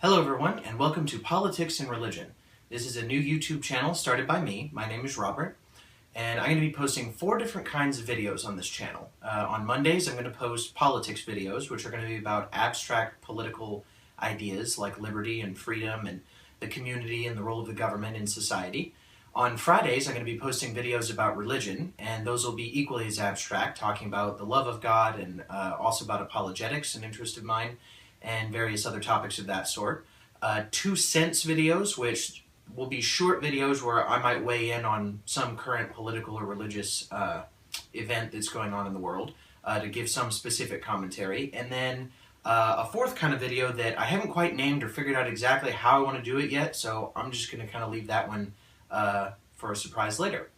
Hello everyone, and welcome to Politics and Religion. This is a new YouTube channel started by me. My name is Robert, and I'm going to be posting 4 different kinds of videos on this channel. On Mondays, I'm going to post politics videos, which are going to be about abstract political ideas like liberty and freedom and the community and the role of the government in society. On Fridays, I'm going to be posting videos about religion, and those will be equally as abstract, talking about the love of God and also about apologetics, an interest of mine, and various other topics of that sort. 2 cents videos, which will be short videos where I might weigh in on some current political or religious event that's going on in the world to give some specific commentary. And then a 4th kind of video that I haven't quite named or figured out exactly how I want to do it yet, so I'm just going to kind of leave that one for a surprise later.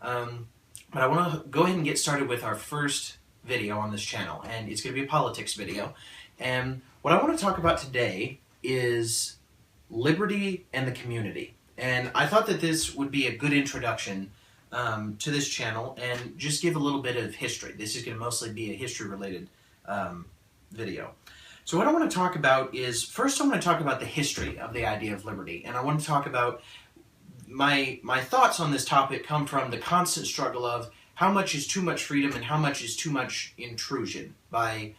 But I want to go ahead and get started with our first video on this channel, and it's going to be a politics video. And what I want to talk about today is liberty and the community. And I thought that this would be a good introduction to this channel and just give a little bit of history. This is going to mostly be a history-related video. So what I want to talk about is, first I want to talk about the history of the idea of liberty. And I want to talk about my thoughts on this topic come from the constant struggle of how much is too much freedom and how much is too much intrusion by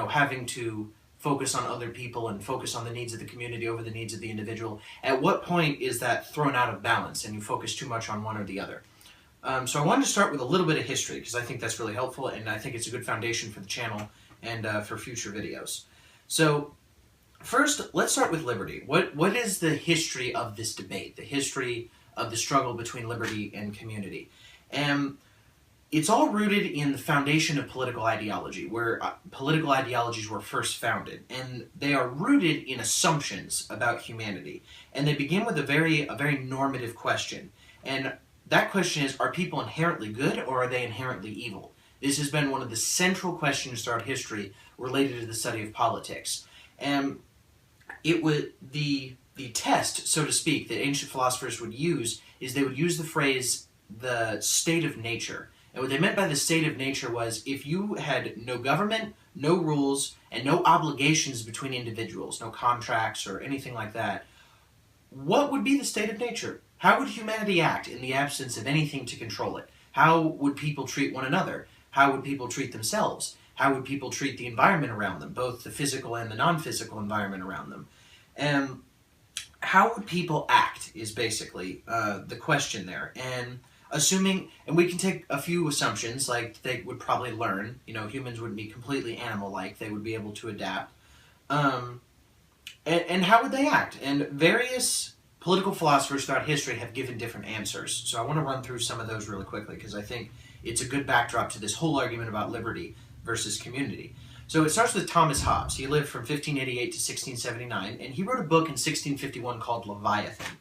having to focus on other people and focus on the needs of the community over the needs of the individual. At what point is that thrown out of balance and you focus too much on one or the other? So I wanted to start with a little bit of history because I think that's really helpful, and I think it's a good foundation for the channel and for future videos. So first, let's start with liberty. What is the history of this debate, the history of the struggle between liberty and community? And it's all rooted in the foundation of political ideology, where political ideologies were first founded, and they are rooted in assumptions about humanity. And they begin with a very normative question, and that question is: are people inherently good or are they inherently evil? This has been one of the central questions throughout history related to the study of politics, and it would the test, so to speak, that ancient philosophers would use is they would use the phrase the state of nature. And what they meant by the state of nature was if you had no government, no rules, and no obligations between individuals, no contracts or anything like that, what would be the state of nature? How would humanity act in the absence of anything to control it? How would people treat one another? How would people treat themselves? How would people treat the environment around them, both the physical and the non-physical environment around them? And how would people act is basically the question there. And we can take a few assumptions, like they would probably learn, humans wouldn't be completely animal-like, they would be able to adapt. And how would they act? And various political philosophers throughout history have given different answers. So I want to run through some of those really quickly, because I think it's a good backdrop to this whole argument about liberty versus community. So it starts with Thomas Hobbes. He lived from 1588 to 1679, and he wrote a book in 1651 called Leviathan.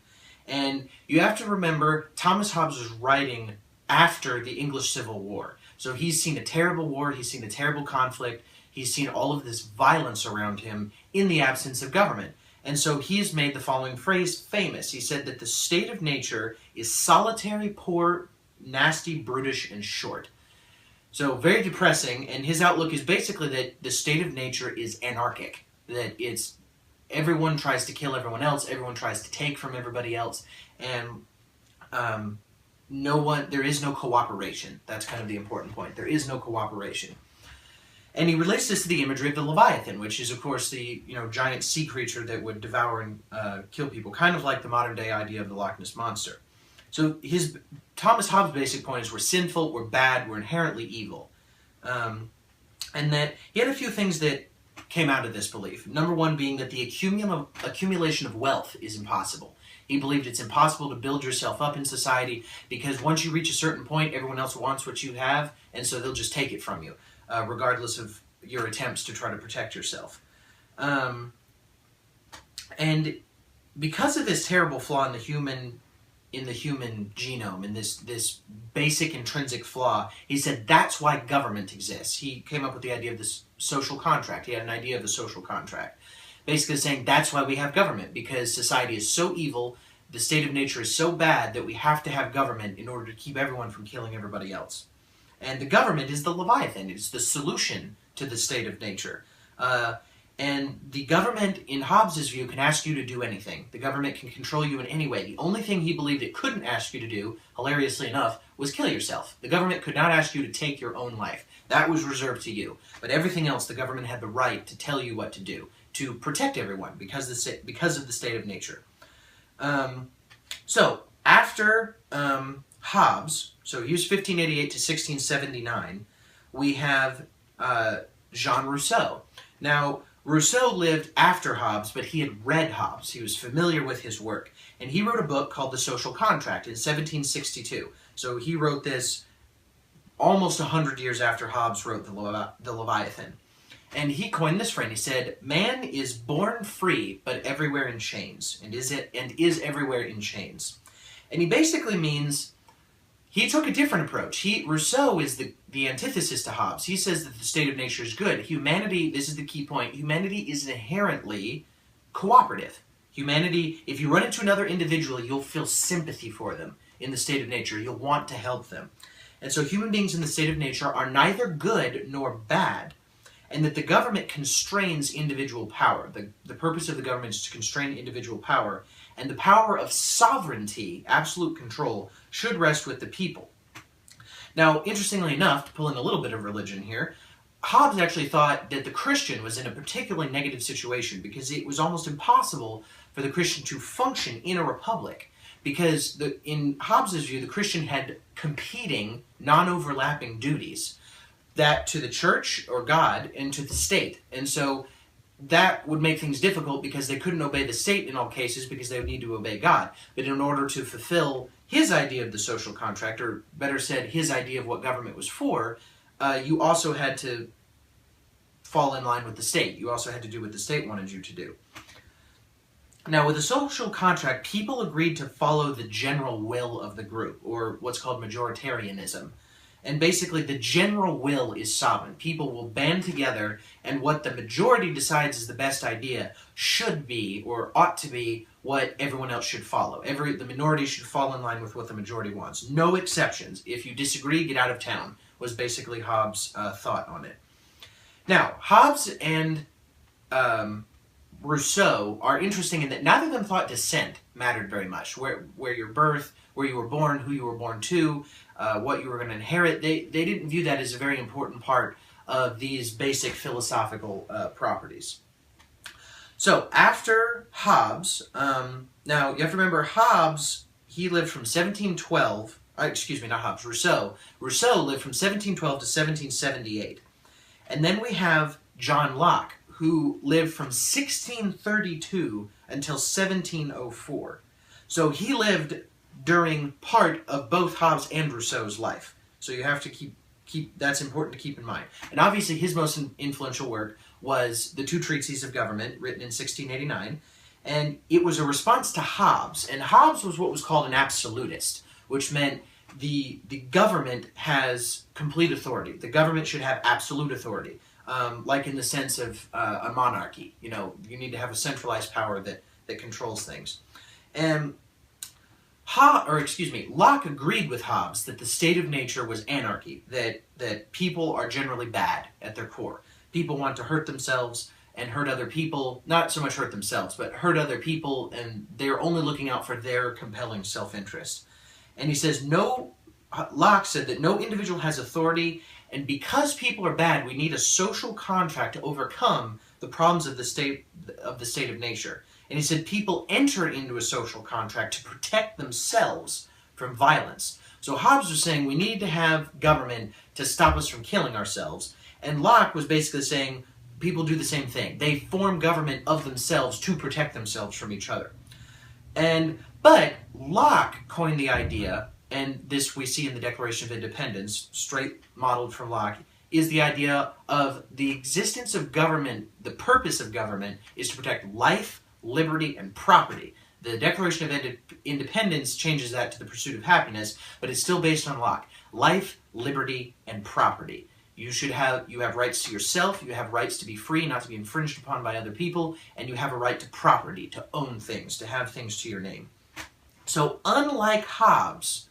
And you have to remember, Thomas Hobbes was writing after the English Civil War. So he's seen a terrible war, he's seen a terrible conflict, he's seen all of this violence around him in the absence of government. And so he has made the following phrase famous. He said that the state of nature is solitary, poor, nasty, brutish, and short. So very depressing, and his outlook is basically that the state of nature is anarchic, that it's everyone tries to kill everyone else, everyone tries to take from everybody else, and there is no cooperation. That's kind of the important point. There is no cooperation. And he relates this to the imagery of the Leviathan, which is, of course, the giant sea creature that would devour and kill people, kind of like the modern-day idea of the Loch Ness Monster. So Thomas Hobbes' basic point is we're sinful, we're bad, we're inherently evil. And that he had a few things that came out of this belief. Number one being that the accumulation of wealth is impossible. He believed it's impossible to build yourself up in society because once you reach a certain point, everyone else wants what you have, and so they'll just take it from you, regardless of your attempts to try to protect yourself. And because of this terrible flaw in the human genome, in this basic intrinsic flaw, he said that's why government exists. He came up with the idea of this social contract. He had an idea of a social contract, basically saying that's why we have government, because society is so evil, the state of nature is so bad that we have to have government in order to keep everyone from killing everybody else. And the government is the Leviathan. It's the solution to the state of nature. And the government, in Hobbes's view, can ask you to do anything. The government can control you in any way. The only thing he believed it couldn't ask you to do, hilariously enough, was kill yourself. The government could not ask you to take your own life. That was reserved to you. But everything else, the government had the right to tell you what to do, to protect everyone because of the state of nature. So, after Hobbes, so he was 1588 to 1679, we have Jean Rousseau. Now, Rousseau lived after Hobbes, but he had read Hobbes. He was familiar with his work. And he wrote a book called The Social Contract in 1762. So he wrote this almost 100 years after Hobbes wrote the Leviathan. And he coined this phrase. He said, "Man is born free, but everywhere in chains, and is everywhere in chains." And he basically means he took a different approach. Rousseau is the antithesis to Hobbes. He says that the state of nature is good. Humanity, this is the key point, humanity is inherently cooperative. Humanity, if you run into another individual, you'll feel sympathy for them in the state of nature. You'll want to help them. And so human beings in the state of nature are neither good nor bad, and that the government constrains individual power. The purpose of the government is to constrain individual power, and the power of sovereignty, absolute control, should rest with the people. Now, interestingly enough, to pull in a little bit of religion here, Hobbes actually thought that the Christian was in a particularly negative situation because it was almost impossible for the Christian to function in a republic, because in Hobbes's view, the Christian had competing, non-overlapping duties, that to the church or God and to the state. And so that would make things difficult because they couldn't obey the state in all cases because they would need to obey God. But in order to fulfill his idea of the social contract, or better said, his idea of what government was for, you also had to fall in line with the state. You also had to do what the state wanted you to do. Now, with the social contract, people agreed to follow the general will of the group, or what's called majoritarianism. And basically, the general will is sovereign. People will band together, and what the majority decides is the best idea should be, or ought to be, what everyone else should follow. The minority should fall in line with what the majority wants. No exceptions. If you disagree, get out of town, was basically Hobbes' thought on it. Now, Hobbes and Rousseau are interesting in that neither of them thought descent mattered very much. Where your birth, where you were born, who you were born to, what you were going to inherit. They didn't view that as a very important part of these basic philosophical properties. So after Hobbes, now you have to remember Hobbes, he lived from 1712, not Hobbes, Rousseau. Rousseau lived from 1712 to 1778. And then we have John Locke, who lived from 1632 until 1704. So he lived during part of both Hobbes and Rousseau's life. So you have to keep that's important to keep in mind. And obviously his most influential work was the Two Treatises of Government, written in 1689, and it was a response to Hobbes. And Hobbes was what was called an absolutist, which meant the government has complete authority. The government should have absolute authority, like in the sense of a monarchy. You know, you need to have a centralized power that controls things. And Locke agreed with Hobbes that the state of nature was anarchy, that people are generally bad at their core. People want to hurt themselves and hurt other people, not so much hurt themselves, but hurt other people, and they're only looking out for their compelling self-interest. And he says, Locke said that no individual has authority, and because people are bad, we need a social contract to overcome the problems of the state of nature. And he said people enter into a social contract to protect themselves from violence. So Hobbes was saying we need to have government to stop us from killing ourselves. And Locke was basically saying people do the same thing. They form government of themselves to protect themselves from each other. But Locke coined the idea, and this we see in the Declaration of Independence, straight modeled from Locke, is the idea of the existence of government. The purpose of government is to protect life, liberty, and property. The Declaration of Independence changes that to the pursuit of happiness, but it's still based on Locke. Life, liberty, and property. You have rights to yourself, you have rights to be free, not to be infringed upon by other people, and you have a right to property, to own things, to have things to your name. So unlike Hobbes,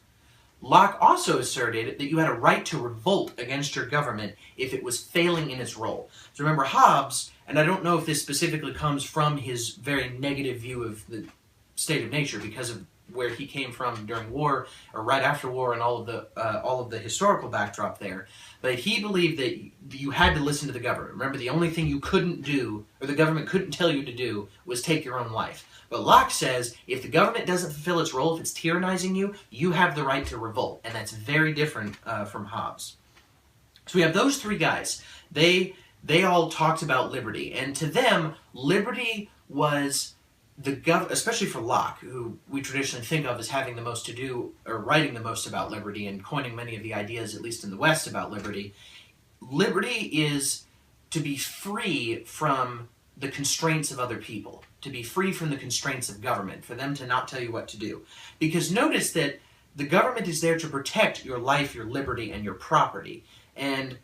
Locke also asserted that you had a right to revolt against your government if it was failing in its role. So remember, Hobbes And I don't know if this specifically comes from his very negative view of the state of nature because of where he came from during war or right after war and all of the historical backdrop there. But he believed that you had to listen to the government. Remember, the only thing you couldn't do, or the government couldn't tell you to do, was take your own life. But Locke says, if the government doesn't fulfill its role, if it's tyrannizing you, you have the right to revolt. And that's very different from Hobbes. So we have those three guys. They all talked about liberty. And to them, liberty was especially for Locke, who we traditionally think of as having the most to do, or writing the most about liberty and coining many of the ideas, at least in the West, about liberty. Liberty is to be free from the constraints of other people, to be free from the constraints of government, for them to not tell you what to do. Because notice that the government is there to protect your life, your liberty, and your property. And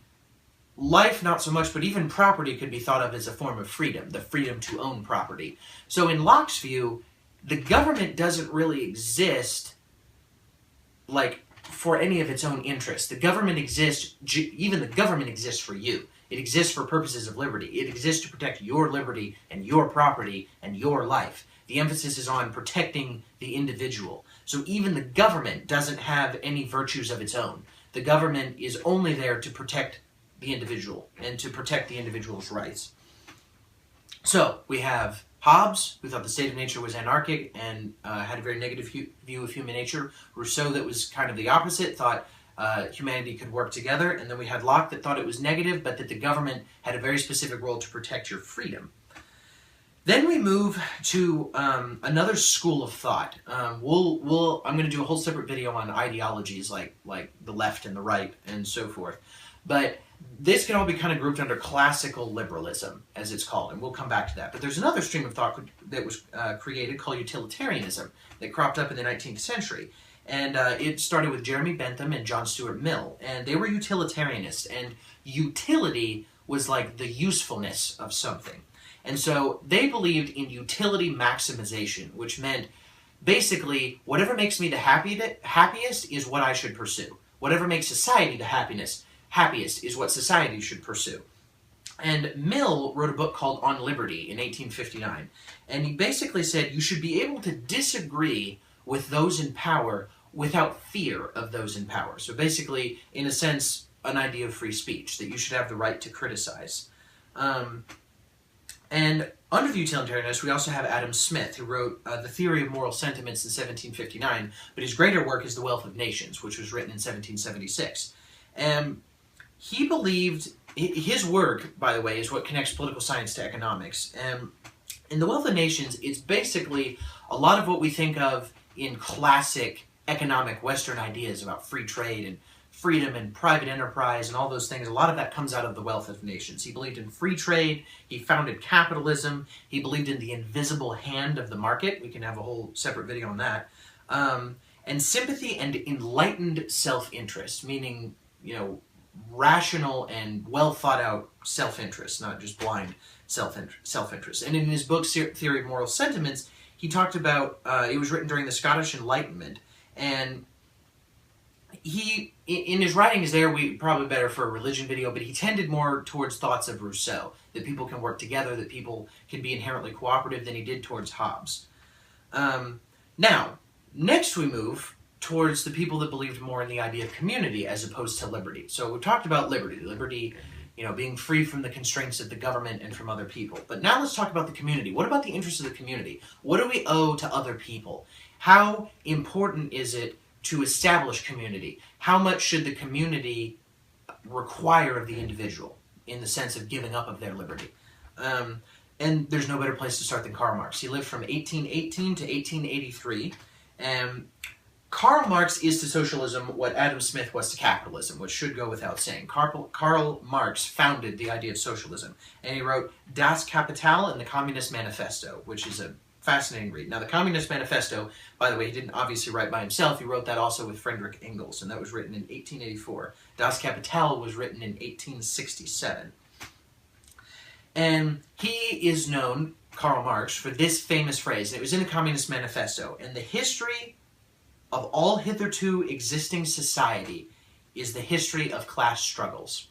life, not so much, but even property could be thought of as a form of freedom, the freedom to own property. So in Locke's view, the government doesn't really exist like for any of its own interests. The government exists, even the government exists for you. It exists for purposes of liberty. It exists to protect your liberty and your property and your life. The emphasis is on protecting the individual. So even the government doesn't have any virtues of its own. The government is only there to protect the individual and to protect the individual's rights. So we have Hobbes, who thought the state of nature was anarchic and had a very negative view of human nature. Rousseau, that was kind of the opposite, thought humanity could work together. And then we had Locke, that thought it was negative, but that the government had a very specific role to protect your freedom. Then we move to another school of thought. I'm going to do a whole separate video on ideologies like the left and the right and so forth. But this can all be kind of grouped under classical liberalism, as it's called, and we'll come back to that. But there's another stream of thought that was created called utilitarianism that cropped up in the 19th century. And it started with Jeremy Bentham and John Stuart Mill. And they were utilitarianists, and utility was like the usefulness of something. And so they believed in utility maximization, which meant basically whatever makes me the happiest is what I should pursue. Whatever makes society the happiest is what society should pursue. And Mill wrote a book called On Liberty in 1859. And he basically said you should be able to disagree with those in power without fear of those in power. So basically, in a sense, an idea of free speech, that you should have the right to criticize. And under the utilitarianists, we also have Adam Smith, who wrote The Theory of Moral Sentiments in 1759, but his greater work is The Wealth of Nations, which was written in 1776. And he believed, his work, by the way, is what connects political science to economics. And in The Wealth of Nations, it's basically a lot of what we think of in classic economic Western ideas about free trade and freedom and private enterprise and all those things. A lot of that comes out of The Wealth of Nations. He believed in free trade. He founded capitalism. He believed in the invisible hand of the market. We can have a whole separate video on that. And sympathy and enlightened self-interest, meaning, rational and well thought out self-interest, not just blind self-interest. And in his book, Theory of Moral Sentiments, he talked about, it was written during the Scottish Enlightenment, and he, in his writings there, probably better for a religion video, but he tended more towards thoughts of Rousseau, that people can work together, that people can be inherently cooperative, than he did towards Hobbes. Now, next we move towards the people that believed more in the idea of community as opposed to liberty. So we talked about liberty, being free from the constraints of the government and from other people. But now let's talk about the community. What about the interests of the community? What do we owe to other people? How important is it to establish community? How much should the community require of the individual in the sense of giving up of their liberty? And there's no better place to start than Karl Marx. He lived from 1818 to 1883, and Karl Marx is to socialism what Adam Smith was to capitalism, which should go without saying. Karl Marx founded the idea of socialism, and he wrote Das Kapital and the Communist Manifesto, which is a fascinating read. Now, the Communist Manifesto, by the way, he didn't obviously write by himself. He wrote that also with Friedrich Engels, and that was written in 1884. Das Kapital was written in 1867. And he is known, Karl Marx, for this famous phrase, and it was in the Communist Manifesto, and the history of all hitherto existing society is the history of class struggles.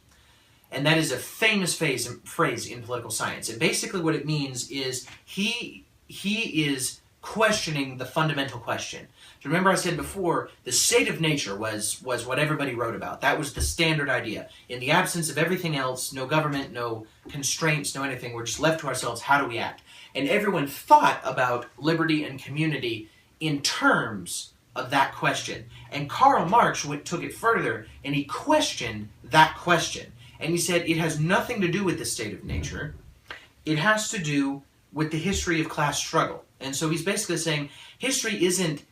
And that is a famous phrase in political science. And basically what it means is he is questioning the fundamental question. So remember I said before, the state of nature was what everybody wrote about. That was the standard idea. In the absence of everything else, no government, no constraints, no anything, we're just left to ourselves, how do we act? And everyone thought about liberty and community in terms of that question. And Karl Marx took it further, and he questioned that question. And he said it has nothing to do with the state of nature. It has to do with the history of class struggle. And so he's basically saying history isn't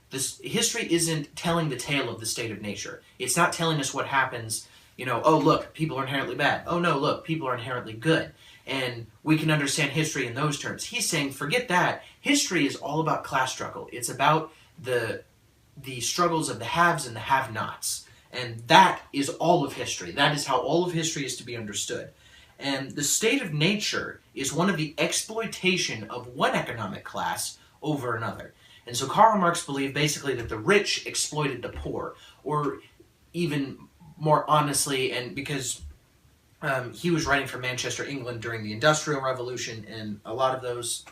telling the tale of the state of nature. It's not telling us what happens, oh look, people are inherently bad. Oh no, look, people are inherently good. And we can understand history in those terms. He's saying forget that. History is all about class struggle. It's about the struggles of the haves and the have-nots. And that is all of history. That is how all of history is to be understood. And the state of nature is one of the exploitation of one economic class over another. And so Karl Marx believed basically that the rich exploited the poor, or even more honestly, and because he was writing from Manchester, England during the Industrial Revolution, and a lot of those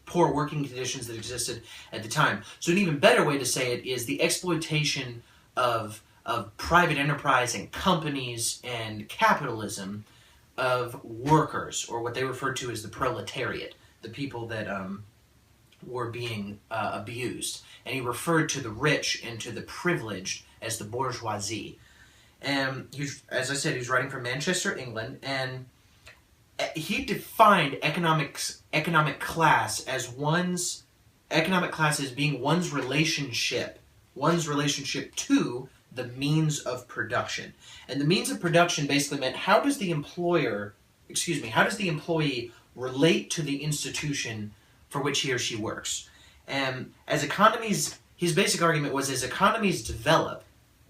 poor working conditions that existed at the time. So an even better way to say it is the exploitation of private enterprise and companies and capitalism of workers, or what they referred to as the proletariat, the people that were being abused. And he referred to the rich and to the privileged as the bourgeoisie. And as I said, he was writing from Manchester, England, and he defined economic class as being one's relationship to the means of production. And the means of production basically meant how does the employee relate to the institution for which he or she works. And his basic argument was as economies develop,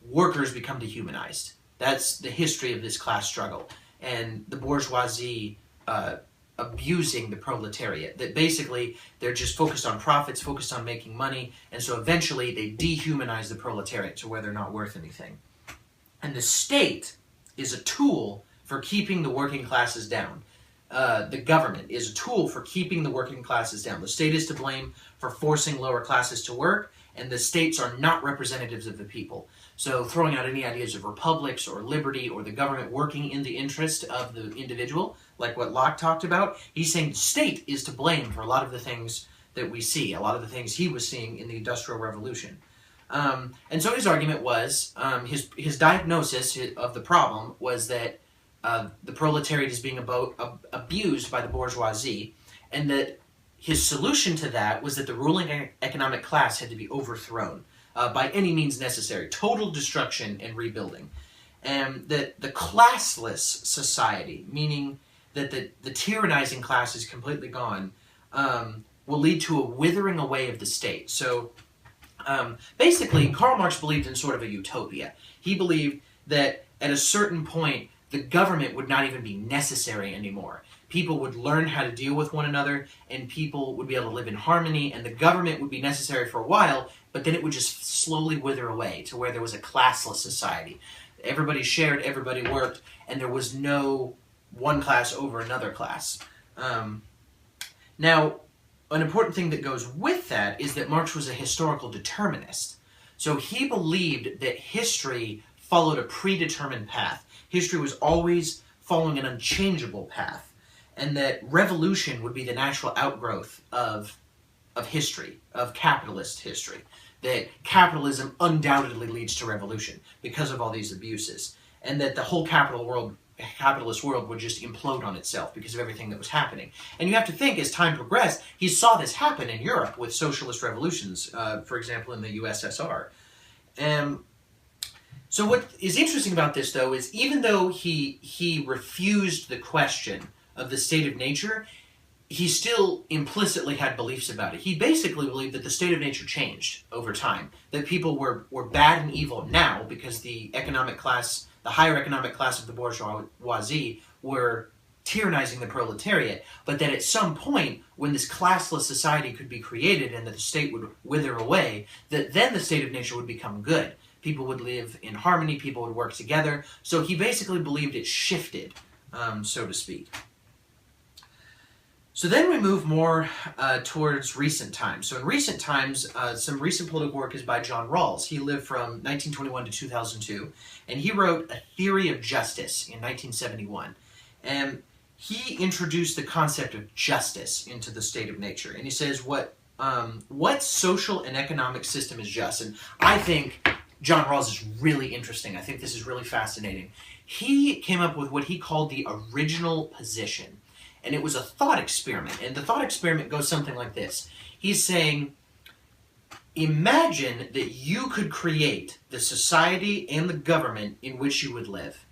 workers become dehumanized. That's the history of this class struggle. And the bourgeoisie abusing the proletariat. That basically they're just focused on profits, focused on making money, and so eventually they dehumanize the proletariat to where they're not worth anything. And the state is a tool for keeping the working classes down. The government is a tool for keeping the working classes down. The state is to blame for forcing lower classes to work, and the states are not representatives of the people. So throwing out any ideas of republics or liberty or the government working in the interest of the individual, like what Locke talked about, he's saying the state is to blame for a lot of the things that we see, a lot of the things he was seeing in the Industrial Revolution. And so his argument was, his diagnosis of the problem was that the proletariat is being abused by the bourgeoisie, and that his solution to that was that the ruling economic class had to be overthrown by any means necessary, total destruction and rebuilding. And that the classless society, meaning that the tyrannizing class is completely gone, will lead to a withering away of the state. So basically, Karl Marx believed in sort of a utopia. He believed that at a certain point, the government would not even be necessary anymore. People would learn how to deal with one another, and people would be able to live in harmony, and the government would be necessary for a while, but then it would just slowly wither away to where there was a classless society. Everybody shared, everybody worked, and there was no one class over another class. Now, an important thing that goes with that is that Marx was a historical determinist. So he believed that history followed a predetermined path. History was always following an unchangeable path, and that revolution would be the natural outgrowth of history, of capitalist history. That capitalism undoubtedly leads to revolution because of all these abuses, and that the whole capitalist world would just implode on itself because of everything that was happening. And you have to think, as time progressed, he saw this happen in Europe with socialist revolutions, for example, in the USSR. So what is interesting about this, though, is even though he refused the question of the state of nature, he still implicitly had beliefs about it. He basically believed that the state of nature changed over time, that people were bad and evil now because the higher economic class of the bourgeoisie were tyrannizing the proletariat, but that at some point, when this classless society could be created and that the state would wither away, that then the state of nature would become good. people would live in harmony, people would work together. So he basically believed it shifted, so to speak. So then we move more towards recent times. So in recent times, some recent political work is by John Rawls. He lived from 1921 to 2002, and he wrote A Theory of Justice in 1971. And he introduced the concept of justice into the state of nature. And he says, what social and economic system is just? And I think John Rawls is really interesting. I think this is really fascinating. He came up with what he called the original position. And it was a thought experiment. And the thought experiment goes something like this. He's saying, imagine that you could create the society and the government in which you would live.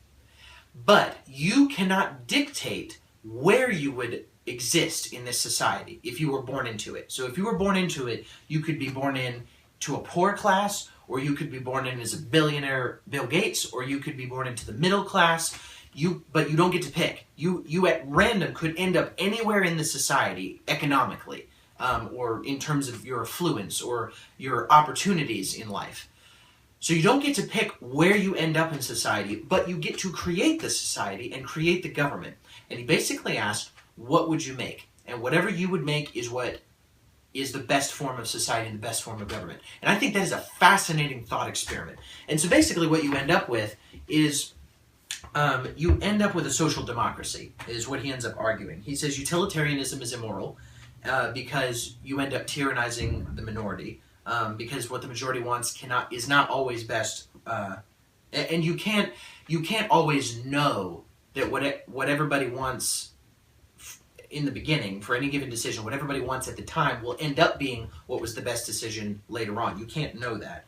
But you cannot dictate where you would exist in this society if you were born into it. So if you were born into it, you could be born into a poor class, or you could be born in as a billionaire Bill Gates, or you could be born into the middle class. But you don't get to pick. You at random could end up anywhere in the society economically, or in terms of your affluence or your opportunities in life. So you don't get to pick where you end up in society, but you get to create the society and create the government. And he basically asked, what would you make? And whatever you would make is what is the best form of society and the best form of government. And I think that is a fascinating thought experiment. And so basically what you end up with is you end up with a social democracy, is what he ends up arguing. He says utilitarianism is immoral because you end up tyrannizing the minority, because what the majority wants is not always best, and you can't always know that what everybody wants in the beginning for any given decision, what everybody wants at the time will end up being what was the best decision later on. You can't know that.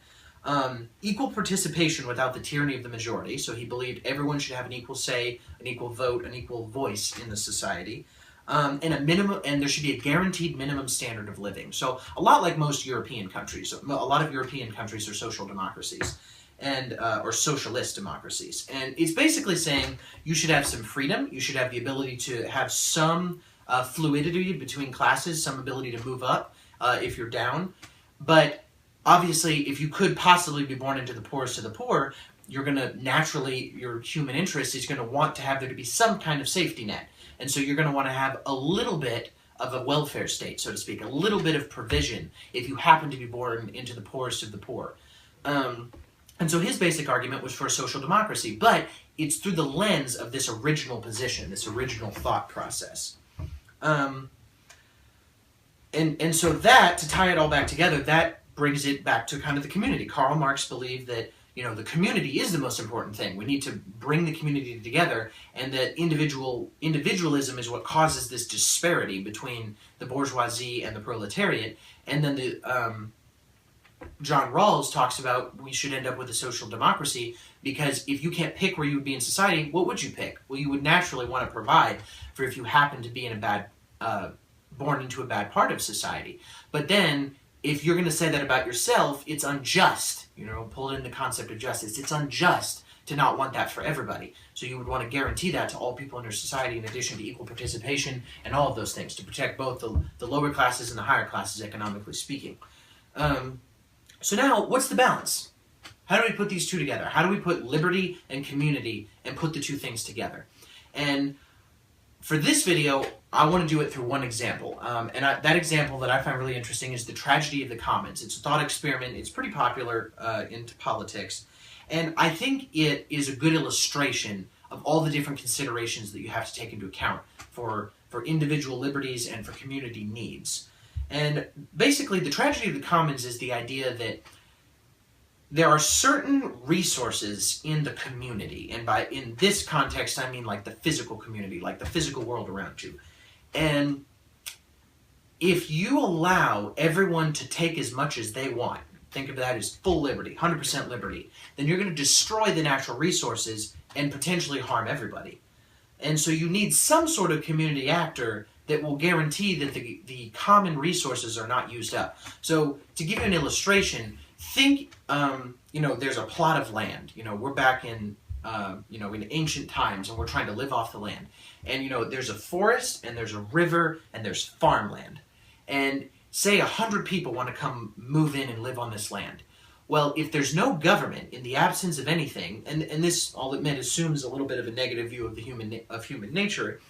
Equal participation without the tyranny of the majority. So he believed everyone should have an equal say, an equal vote, an equal voice in the society, and there should be a guaranteed minimum standard of living. So a lot like most European countries. A lot of European countries are social democracies, or socialist democracies. And it's basically saying you should have some freedom. You should have the ability to have some fluidity between classes, some ability to move up if you're down, but obviously, if you could possibly be born into the poorest of the poor, you're going to naturally, your human interest is going to want to have there to be some kind of safety net. And so you're going to want to have a little bit of a welfare state, so to speak, a little bit of provision if you happen to be born into the poorest of the poor. And so his basic argument was for a social democracy, but it's through the lens of this original position, this original thought process. And so that, to tie it all back together, that brings it back to kind of the community. Karl Marx believed that, the community is the most important thing. We need to bring the community together, and that individualism is what causes this disparity between the bourgeoisie and the proletariat. And then John Rawls talks about we should end up with a social democracy, because if you can't pick where you would be in society, what would you pick? Well, you would naturally want to provide for if you happen to be born into a bad part of society. But then, if you're going to say that about yourself, it's unjust. Pull it in the concept of justice. It's unjust to not want that for everybody. So you would want to guarantee that to all people in your society, in addition to equal participation and all of those things, to protect both the lower classes and the higher classes, economically speaking. So now, what's the balance? How do we put these two together? How do we put liberty and community and put the two things together? And for this video, I want to do it through one example. That example that I find really interesting is the tragedy of the commons. It's a thought experiment. It's pretty popular into politics. And I think it is a good illustration of all the different considerations that you have to take into account for individual liberties and for community needs. And basically, the tragedy of the commons is the idea that there are certain resources in the community, and in this context, I mean like the physical community, like the physical world around you. And if you allow everyone to take as much as they want, think of that as full liberty, 100% liberty, then you're going to destroy the natural resources and potentially harm everybody. And so you need some sort of community actor that will guarantee that the common resources are not used up. So to give you an illustration, think, there's a plot of land. We're back in ancient times, and we're trying to live off the land. And, there's a forest, and there's a river, and there's farmland. And say 100 people want to come move in and live on this land. Well, if there's no government, in the absence of anything, and this, I'll admit, assumes a little bit of a negative view of human nature,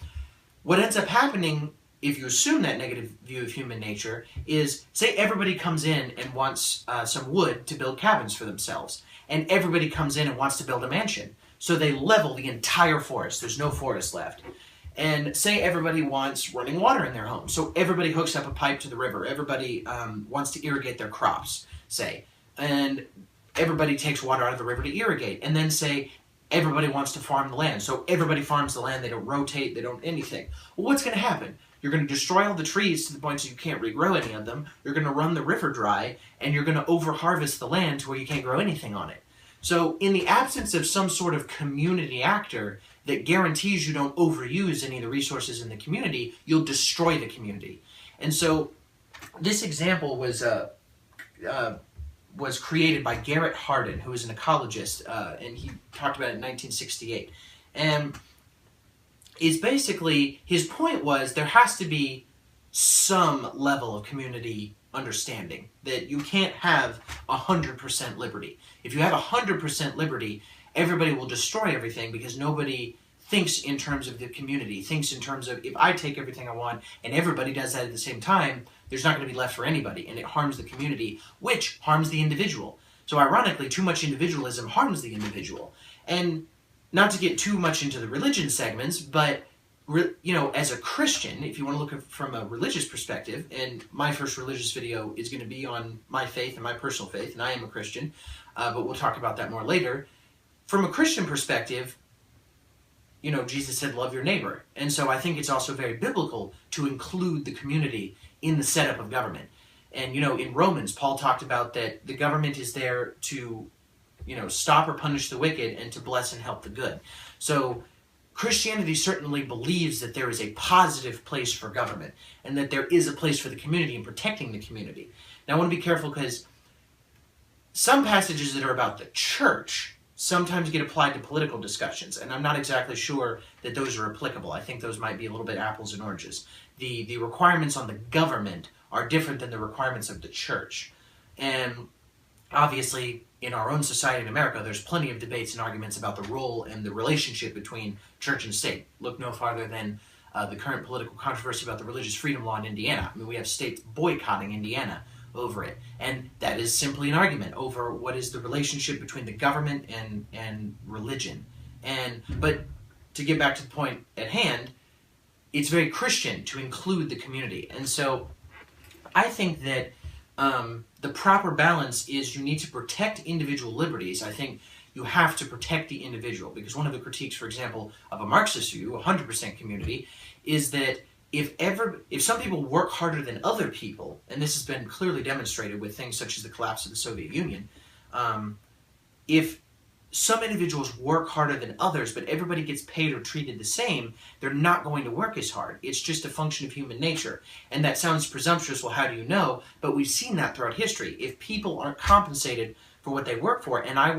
what ends up happening, if you assume that negative view of human nature, is, say everybody comes in and wants some wood to build cabins for themselves, and everybody comes in and wants to build a mansion. So they level the entire forest. There's no forest left. And say everybody wants running water in their home. So everybody hooks up a pipe to the river. Everybody wants to irrigate their crops, say. And everybody takes water out of the river to irrigate. And then say everybody wants to farm the land. So everybody farms the land. They don't rotate. They don't anything. Well, what's going to happen? You're going to destroy all the trees to the point so you can't regrow any of them. You're going to run the river dry. And you're going to over-harvest the land to where you can't grow anything on it. So in the absence of some sort of community actor that guarantees you don't overuse any of the resources in the community, you'll destroy the community. And so this example was created by Garrett Hardin, who is an ecologist, and he talked about it in 1968. And is basically, his point was there has to be some level of community understanding, that you can't have 100% liberty. If you have 100% liberty, everybody will destroy everything because nobody thinks in terms of the community, thinks in terms of, if I take everything I want and everybody does that at the same time, there's not going to be left for anybody, and it harms the community, which harms the individual. So ironically, too much individualism harms the individual. And not to get too much into the religion segments, but as a Christian, if you want to look at from a religious perspective, and my first religious video is going to be on my faith and my personal faith, and I am a Christian, but we'll talk about that more later. From a Christian perspective, Jesus said, love your neighbor. And so I think it's also very biblical to include the community in the setup of government. And, in Romans, Paul talked about that the government is there to, stop or punish the wicked and to bless and help the good. So Christianity certainly believes that there is a positive place for government and that there is a place for the community and protecting the community. Now, I want to be careful because some passages that are about the church sometimes get applied to political discussions, and I'm not exactly sure that those are applicable. I think those might be a little bit apples and oranges. The requirements on the government are different than the requirements of the church. And obviously, in our own society in America, there's plenty of debates and arguments about the role and the relationship between church and state. Look no farther than the current political controversy about the religious freedom law in Indiana. I mean, we have states boycotting Indiana over it. And that is simply an argument over what is the relationship between the government and religion. But to get back to the point at hand, it's very Christian to include the community. And so I think that the proper balance is you need to protect individual liberties. I think you have to protect the individual, because one of the critiques, for example, of a Marxist view, 100% community, is that if some people work harder than other people, and this has been clearly demonstrated with things such as the collapse of the Soviet Union, if some individuals work harder than others, but everybody gets paid or treated the same, they're not going to work as hard. It's just a function of human nature. And that sounds presumptuous, well, how do you know? But we've seen that throughout history. If people aren't compensated for what they work for, and I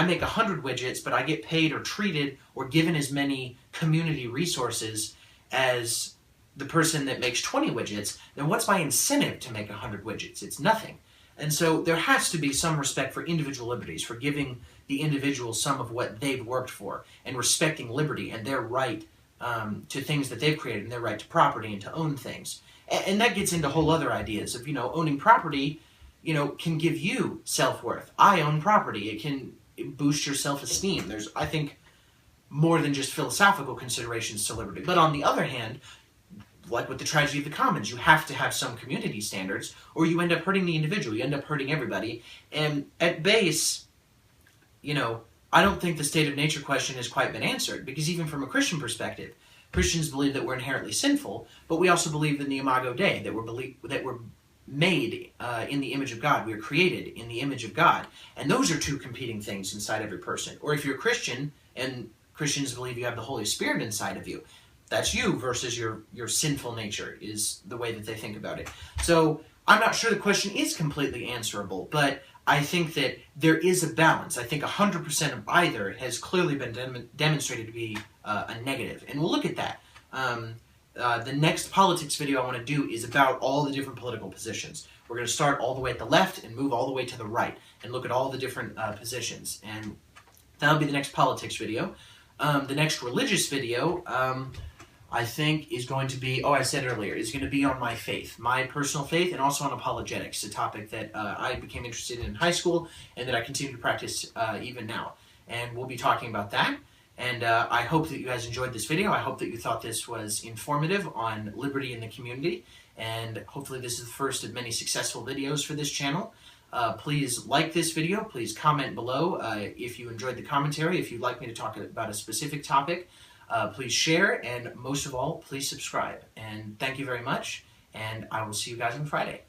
make 100 widgets, but I get paid or treated or given as many community resources as the person that makes 20 widgets, then what's my incentive to make 100 widgets? It's nothing. And so there has to be some respect for individual liberties, for giving the individual some of what they've worked for, and respecting liberty and their right to things that they've created, and their right to property and to own things. And that gets into whole other ideas of, owning property, can give you self-worth. I own property. It can boost your self-esteem. There's, I think, more than just philosophical considerations to liberty. But on the other hand, like with the tragedy of the commons, you have to have some community standards, or you end up hurting the individual. You end up hurting everybody. And at base, I don't think the state of nature question has quite been answered, because even from a Christian perspective, Christians believe that we're inherently sinful, but we also believe in the Imago Dei, that we're made in the image of God. We are created in the image of God. And those are two competing things inside every person. Or if you're a Christian, and Christians believe you have the Holy Spirit inside of you, that's you versus your sinful nature, is the way that they think about it. So I'm not sure the question is completely answerable, but I think that there is a balance. I think 100% of either has clearly been demonstrated to be a negative. And we'll look at that. The next politics video I want to do is about all the different political positions. We're going to start all the way at the left and move all the way to the right and look at all the different positions. And that'll be the next politics video. The next religious video, I think, is going to be, I said earlier, is going to be on my faith, my personal faith, and also on apologetics, a topic that I became interested in high school and that I continue to practice even now. And we'll be talking about that. And I hope that you guys enjoyed this video. I hope that you thought this was informative on liberty in the community. And hopefully this is the first of many successful videos for this channel. Please like this video. Please comment below if you enjoyed the commentary. If you'd like me to talk about a specific topic, please share. And most of all, please subscribe. And thank you very much. And I will see you guys on Friday.